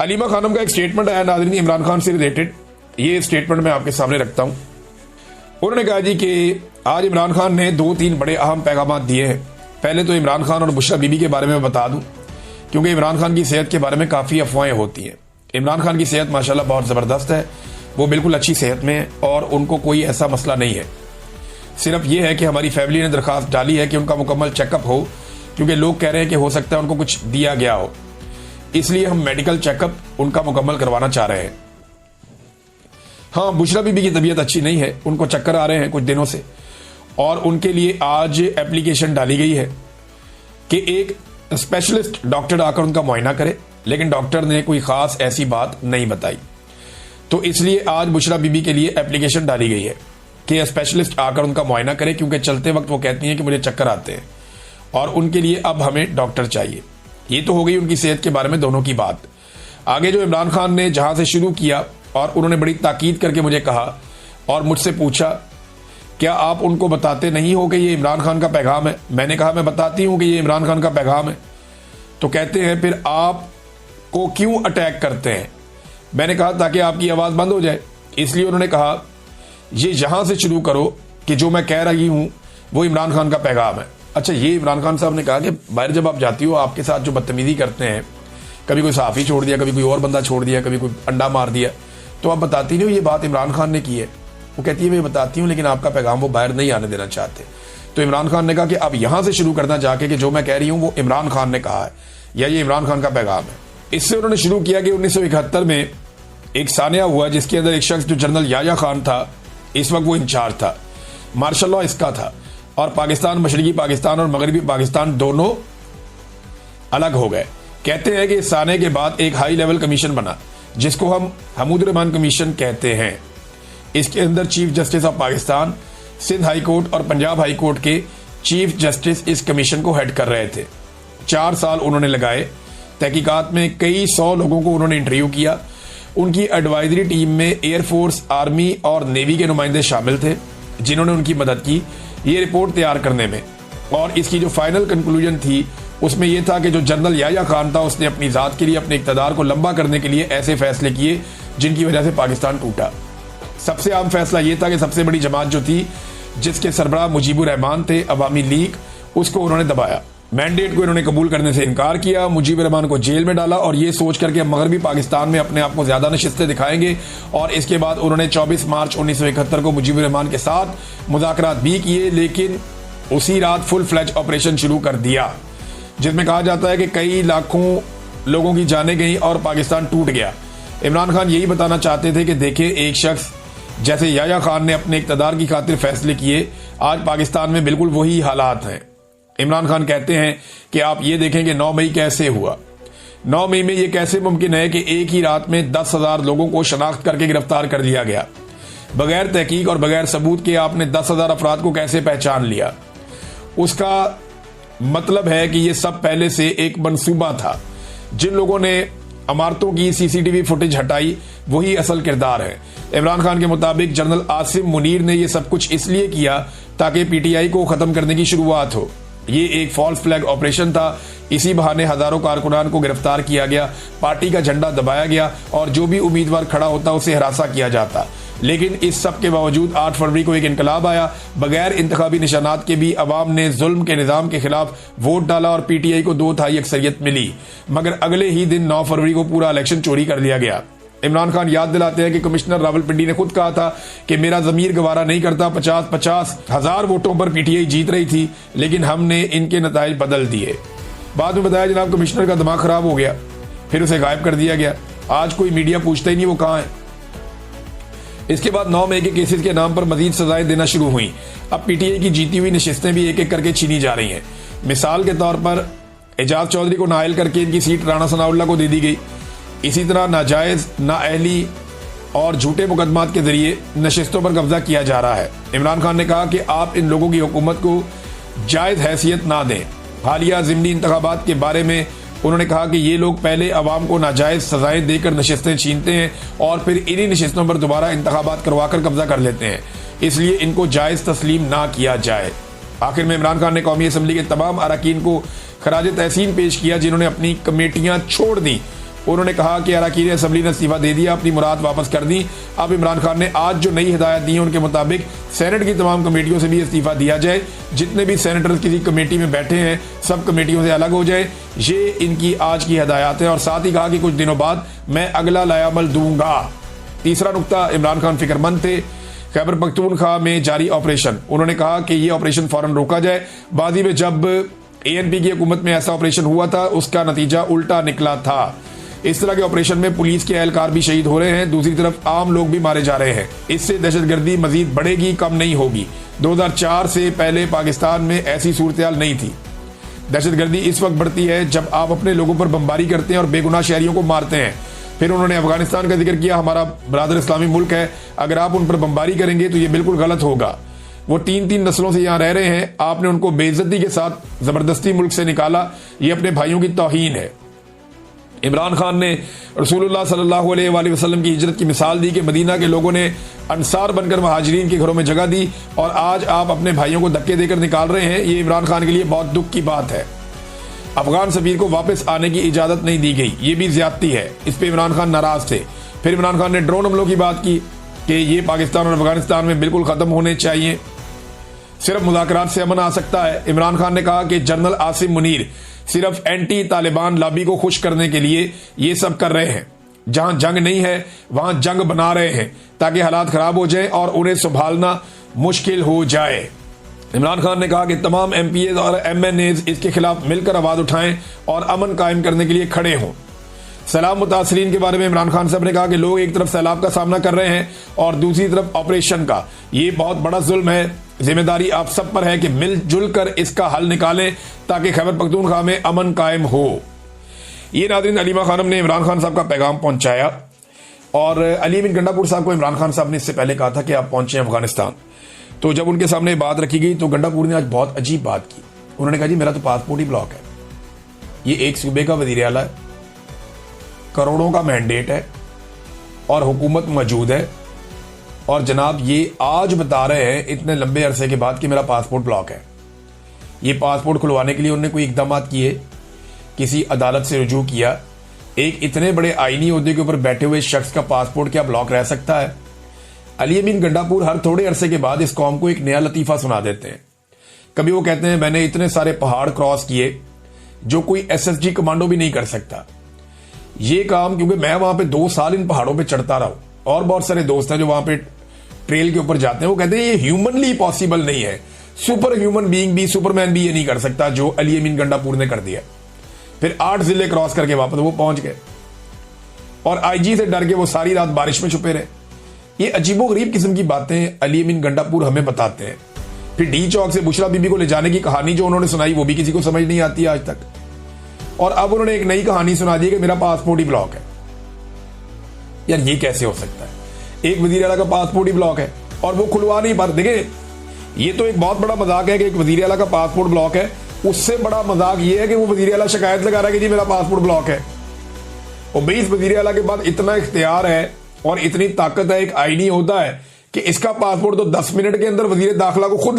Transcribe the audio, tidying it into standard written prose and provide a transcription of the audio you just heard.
अलीमा खानम का एक स्टेटमेंट आया नाज़रीन इमरान खान से रिलेटेड। ये स्टेटमेंट मैं आपके सामने रखता हूं। उन्होंने कहा जी कि आज इमरान खान ने 2-3 बड़े अहम पैगाम दिए हैं। पहले तो इमरान खान और बुशरा बीबी के बारे में बता दूं, क्योंकि इमरान खान की सेहत के बारे में काफ़ी अफवाहें होती हैं। इमरान खान की सेहत माशाल्लाह बहुत ज़बरदस्त है, वो बिल्कुल अच्छी सेहत में है और उनको कोई ऐसा मसला नहीं है। सिर्फ ये है कि हमारी फैमिली ने दरख्वास्त डाली है कि उनका मुकम्मल चेकअप हो, क्योंकि लोग कह रहे हैं कि हो सकता है उनको कुछ दिया गया हो, इसलिए हम मेडिकल चेकअप उनका मुकम्मल करवाना चाह रहे हैं। हाँ, बुशरा बीबी की तबीयत अच्छी नहीं है, उनको चक्कर आ रहे हैं कुछ दिनों से, और उनके लिए आज एप्लीकेशन डाली गई है कि एक स्पेशलिस्ट डॉक्टर आकर उनका मुआयना करे, लेकिन डॉक्टर ने कोई खास ऐसी बात नहीं बताई। तो इसलिए आज बुशरा बीबी के लिए एप्लीकेशन डाली गई है कि स्पेशलिस्ट आकर उनका मुआयना करे, क्योंकि चलते वक्त वो कहती हैं कि मुझे चक्कर आते हैं और उनके लिए अब हमें डॉक्टर चाहिए। ये तो हो गई उनकी सेहत के बारे में दोनों की बात। आगे जो इमरान खान ने जहां से शुरू किया और उन्होंने बड़ी ताकीद करके मुझे कहा और मुझसे पूछा, क्या आप उनको बताते नहीं हो कि ये इमरान खान का पैगाम है? मैंने कहा मैं बताती हूं कि ये इमरान खान का पैगाम है। तो कहते हैं फिर आप को क्यों अटैक करते हैं? मैंने कहा ताकि आपकी आवाज़ बंद हो जाए। इसलिए उन्होंने कहा ये यहां से शुरू करो कि जो मैं कह रही हूं वो इमरान खान का पैगाम है। अच्छा, ये इमरान खान साहब ने कहा कि बाहर जब आप जाती हो आपके साथ जो बदतमीजी करते हैं, कभी कोई सहाफ़ी छोड़ दिया, कभी कोई और बंदा छोड़ दिया, कभी कोई अंडा मार दिया, तो आप बताती नहीं हो ये बात इमरान खान ने की है। वो कहती है मैं बताती हूँ, लेकिन आपका पैगाम वो बाहर नहीं आने देना चाहते। तो इमरान खान ने कहा कि अब यहाँ से शुरू करना जाके कि जो मैं कह रही हूँ वो इमरान खान ने कहा है या ये इमरान खान का पैगाम है। इससे उन्होंने शुरू किया कि 1971 में एक सानिया हुआ जिसके अंदर एक शख्स जो जनरल याया खान था, इस वक्त वो इंचार्ज था, मार्शल लॉ इसका था, और पाकिस्तान, मशरकी पाकिस्तान और मगरबी पाकिस्तान दोनों अलग हो गए। कहते हैं कि इस साने के बाद एक हाई लेवल कमीशन बना जिसको हम हमूद रहमान कमीशन कहते हैं। इसके अंदर chief justice of Pakistan, Sindh high court और पंजाब हाई कोर्ट के चीफ जस्टिस इस कमीशन को हेड कर रहे थे। 4 साल उन्होंने लगाए तहकीकात में, कई 100 लोगों को उन्होंने इंटरव्यू किया। उनकी एडवाइजरी टीम में एयरफोर्स, आर्मी और नेवी के नुमाइंदे शामिल थे जिन्होंने उनकी मदद की ये रिपोर्ट तैयार करने में। और इसकी जो फाइनल कंक्लूजन थी उसमें यह था कि जो जनरल याया खान था उसने अपनी ज़ात के लिए, अपने इक़्तिदार को लंबा करने के लिए ऐसे फैसले किए जिनकी वजह से पाकिस्तान टूटा। सबसे आम फैसला यह था कि सबसे बड़ी जमात जो थी जिसके सरबराह मुजीबुर रहमान थे, अवामी लीग, उसको उन्होंने दबाया। मैंडेट को इन्होंने कबूल करने से इनकार किया, मुजीबुर रहमान को जेल में डाला और ये सोच करके मगरबी पाकिस्तान में अपने आप को ज्यादा नशिस्तें दिखाएंगे। और इसके बाद उन्होंने 24 मार्च 1971 को मुजीबुर रहमान के साथ मुज़ाकरात भी किए, लेकिन उसी रात फुल फ्लैज ऑपरेशन शुरू कर दिया जिसमें कहा जाता है कि कई लाखों लोगों की जानें गई और पाकिस्तान टूट गया। इमरान खान यही बताना चाहते थे कि देखिए, एक शख्स जैसे याया खान ने अपने इक़्तिदार की खातिर फैसले किए, आज पाकिस्तान में बिल्कुल वही हालात हैं। इमरान खान कहते हैं कि आप ये देखें कि 9 मई कैसे हुआ। 9 मई में ये कैसे मुमकिन है कि एक ही रात में 10,000 लोगों को शनाख्त करके गिरफ्तार कर लिया गया? बगैर तहकीक और बगैर सबूत के आपने 10,000 अफराद को कैसे पहचान लिया? उसका मतलब है कि ये सब पहले से एक मंसूबा था। जिन लोगों ने इमारतों की सीसीटीवी फुटेज हटाई वही असल किरदार है। इमरान खान के मुताबिक जनरल आसिम मुनीर ने यह सब कुछ इसलिए किया ताकि पीटीआई को खत्म करने की शुरुआत हो। ये एक फॉल्स फ्लैग ऑपरेशन था। इसी बहाने हजारों कारकुनान को गिरफ्तार किया गया, पार्टी का झंडा दबाया गया और जो भी उम्मीदवार खड़ा होता उसे हरासा किया जाता। लेकिन इस सब के बावजूद 8 फरवरी को एक इनकलाब आया। बगैर इंतखाबी निशानात के भी अवाम ने जुल्म के निजाम के खिलाफ वोट डाला और पीटीआई को 2/3 अक्सरियत मिली। मगर अगले ही दिन 9 फरवरी को पूरा इलेक्शन चोरी कर लिया गया। इमरान खान याद दिलाते हैं कि कमिश्नर रावलपिंडी ने खुद कहा था कि मेरा ज़मीर गवारा नहीं करता, 50-50 हजार वोटों पर पीटीआई जीत रही थी, लेकिन हमने इनके नताइज बदल दिए। बाद में बताया जनाब कमिश्नर का दिमाग खराब हो गया, फिर उसे गायब कर दिया गया। आज कोई मीडिया पूछता ही नहीं वो कहाँ है। इसके बाद 9 मई के केसेस के नाम पर मजीद सजाएं देना शुरू हुई। अब पीटीआई की जीती हुई नशिस्तें भी एक एक करके छीनी जा रही हैं। मिसाल के तौर पर एजाज चौधरी को नाअहल करके इनकी सीट राणा सनाउल्लाह को दे दी गई। इसी तरह नाजायज, नाअहली और झूठे मुकदमात के जरिए नशिस्तों पर कब्जा किया जा रहा है। इमरान खान ने कहा कि आप इन लोगों की हुकूमत को जायज हैसियत ना दें। हालिया ज़िमनी इंतखाबात के बारे में उन्होंने कहा कि ये लोग पहले अवाम को नाजायज सजाएं देकर नशिस्तें छीनते हैं और फिर इन्हीं नशिस्तों पर दोबारा इंतखाबात करवाकर कब्जा कर लेते हैं, इसलिए इनको जायज तस्लीम ना किया जाए। आखिर में इमरान खान ने कौमी असम्बली के तमाम अरकान को खराज तहसीन पेश किया जिन्होंने अपनी कमेटियां छोड़ दी। उन्होंने कहा कि अरकान असम्बली ने इस्तीफा दे दिया, अपनी मुराद वापस कर दी। अब इमरान खान ने आज जो नई हिदायत दी है उनके मुताबिक सेनेट की तमाम कमेटियों से भी इस्तीफा दिया जाए। जितने भी सेनेटर्स किसी कमेटी में बैठे हैं सब कमेटियों से अलग हो जाए। ये इनकी आज की हिदायत है। और साथ ही कहा कि कुछ दिनों बाद मैं अगला लायामल दूंगा। तीसरा नुकता, इमरान खान फिक्रमंद थे खैबर पख्तूनख्वा में जारी ऑपरेशन। उन्होंने कहा कि यह ऑपरेशन फौरन रोका जाए। बादी में जब ANP की हुकूमत में ऐसा ऑपरेशन हुआ था उसका नतीजा उल्टा निकला था। इस तरह के ऑपरेशन में पुलिस के एहलकार भी शहीद हो रहे हैं, दूसरी तरफ आम लोग भी मारे जा रहे हैं। इससे दहशतगर्दी मजीद बढ़ेगी, कम नहीं होगी। 2004 से पहले पाकिस्तान में ऐसी सूरत नहीं थी। दहशतगर्दी इस वक्त बढ़ती है जब आप अपने लोगों पर बमबारी करते हैं और बेगुनाह शहरियों को मारते हैं। फिर उन्होंने अफगानिस्तान का जिक्र किया, हमारा बरादर इस्लामी मुल्क है, अगर आप उन पर बमबारी करेंगे तो ये बिल्कुल गलत होगा। वो 3-3 नस्लों से यहाँ रह रहे हैं, आपने उनको बेइज्जती के साथ जबरदस्ती मुल्क से निकाला, ये अपने भाइयों की तौहीन है। इमरान खान ने रसूलुल्लाह सल्लल्लाहु अलैहि वसल्लम की हिजरत की मिसाल दी कि मदीना के लोगों ने अंसार बनकर महाजिरीन के घरों में जगह दी और आज आप अपने भाइयों को धक्के देकर निकाल रहे हैं। ये इमरान खान के लिए बहुत दुख की बात है। अफगान सफीर को वापस आने की इजाजत नहीं दी गई, ये भी ज्यादती है। इस पे इमरान खान नाराज थे। फिर इमरान खान ने ड्रोन हमलों की बात की कि ये पाकिस्तान और अफगानिस्तान में बिल्कुल खत्म होने चाहिए, सिर्फ मुज़ाकरात से अमन आ सकता है। इमरान खान ने कहा कि जनरल आसिम मुनीर सिर्फ एंटी तालिबान लॉबी को खुश करने के लिए ये सब कर रहे हैं। जहां जंग नहीं है वहां जंग बना रहे हैं ताकि हालात खराब हो जाए और उन्हें संभालना मुश्किल हो जाए। इमरान खान ने कहा कि तमाम MPAs और MNAs इसके खिलाफ मिलकर आवाज उठाएं और अमन कायम करने के लिए खड़े हों। सैलाब मुतासरीन के बारे में इमरान खान साहब ने कहा कि लोग एक तरफ सैलाब का सामना कर रहे हैं और दूसरी तरफ ऑपरेशन का। ये बहुत बड़ा जुल्म है, जिम्मेदारी आप सब पर है कि मिलजुल कर इसका हल निकालें ताकि खैबर पख्तूनख्वा में अमन कायम हो। ये नाज़रीन अलीमा खानम ने इमरान खान साहब का पैगाम पहुंचाया और अली अमीन गंडापुर साहब को इमरान खान साहब ने इससे पहले कहा था कि आप पहुंचे अफगानिस्तान। तो जब उनके सामने बात रखी गई तो गंडापुर ने आज बहुत अजीब बात की। उन्होंने कहा जी मेरा तो पासपोर्ट ही ब्लॉक है, ये एक सूबे का वजीर आला है, करोड़ों का मैंडेट है और हुकूमत मौजूद है और जनाब ये आज बता रहे हैं इतने लंबे अरसे के बाद कि मेरा पासपोर्ट ब्लॉक है। ये पासपोर्ट खुलवाने के लिए उन्होंने कोई इकदाम किए, किसी अदालत से रुजू किया। एक इतने बड़े आईनी ओहदे के ऊपर बैठे हुए शख्स का पासपोर्ट क्या ब्लॉक रह सकता है? अली अमीन गंडापुर हर थोड़े अरसे के बाद इस कौम को एक नया लतीफा सुना देते हैं। कभी वो कहते हैं मैंने इतने सारे पहाड़ क्रॉस किए जो कोई SSG कमांडो भी नहीं कर सकता। ये काम क्योंकि मैं वहां पे 2 साल इन पहाड़ों पे चढ़ता रहा हूं और बहुत सारे दोस्त हैं जो वहां पे ट्रेल के ऊपर जाते हैं, वो कहते हैं ये ह्यूमनली पॉसिबल नहीं है, सुपर ह्यूमन बीइंग भी, सुपरमैन भी ये नहीं कर सकता जो अली अमीन गंडापुर ने कर दिया। फिर 8 जिले क्रॉस करके वापस वो पहुंच गए और IG से डर के वो सारी रात बारिश में छुपे रहे। ये अजीबोगरीब किस्म की बातें अली अमीन गंडापुर हमें बताते हैं। फिर डी चौक से बुशरा बीबी को ले जाने की कहानी जो उन्होंने सुनाई वो भी किसी को समझ नहीं आती आज तक। और अब उन्होंने एक नई कहानी सुना दी कि मेरा पासपोर्ट ही ब्लॉक है। यार ये कैसे हो सकता है? एक वजीर आला का पासपोर्ट ही ब्लॉक है और वो खुलवा नहीं पाते। देखिए ये तो एक बहुत बड़ा मजाक है कि एक वजीर आला का पासपोर्ट ब्लॉक है। उससे बड़ा मजाक ये है कि वो वजीर आला शिकायत लगा रहा है कि जी मेरा पासपोर्ट ब्लॉक है। और भाई इस वजीर आला के बाद इतना इख्तियार है और इतनी ताकत है, एक आईनी होता है कि इसका पासपोर्ट तो 10 मिनट के अंदर वजीर दाखिला को खुद